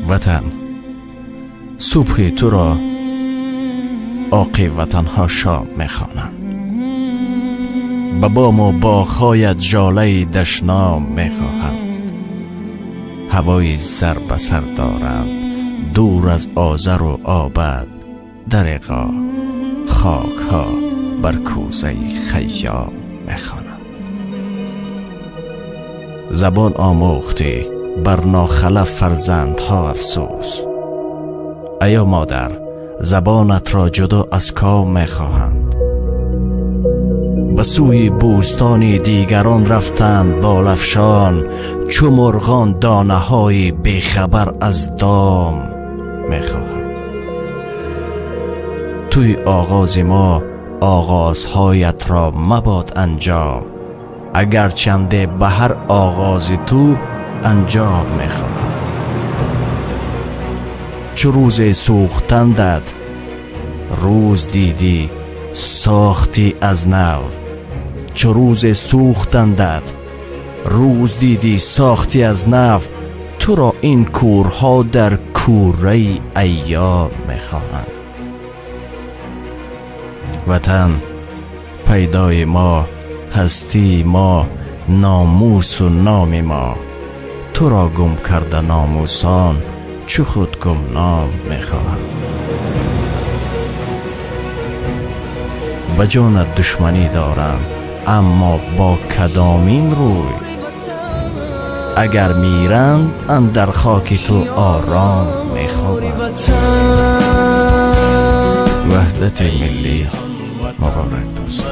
وطن، صبح تو را آقی وطنها شام میخوانند. به بام و باغ‌هایت ژاله دشنام میخواهند. هوای سر به سر دارند دور از آذر و آبد. دریغا خاک ها بر کوزه خیام میخوانند. زبان آموختی بر ناخلف فرزندها افسوس. ایا مادر، زبانت را جدا از کام میخواهند. به سوی بوستان دیگران رفتند بالافشان، چو مرغان دانه های بیخبر از دام میخواهند. توی آغاز ما آغازهایت را مباد انجام، اگر چنده به هر آغاز تو انجام میخواهم. چو روز سوختندت روز دیدی ساختی از نو. چو روز سوختندت روز دیدی ساختی از نو. تو را این کورها در کوره ایام میخواهند. وطن، پیدای ما، هستی ما، ناموس و نام ما. تو را گم کرده ناموسان چو خود گمنام میخواهند. به جانت دشمنی دارم اما با کدامین روی؟ اگر میرند اندر خاک تو آرام میخوابند. وحدت ملی مبارک دوست.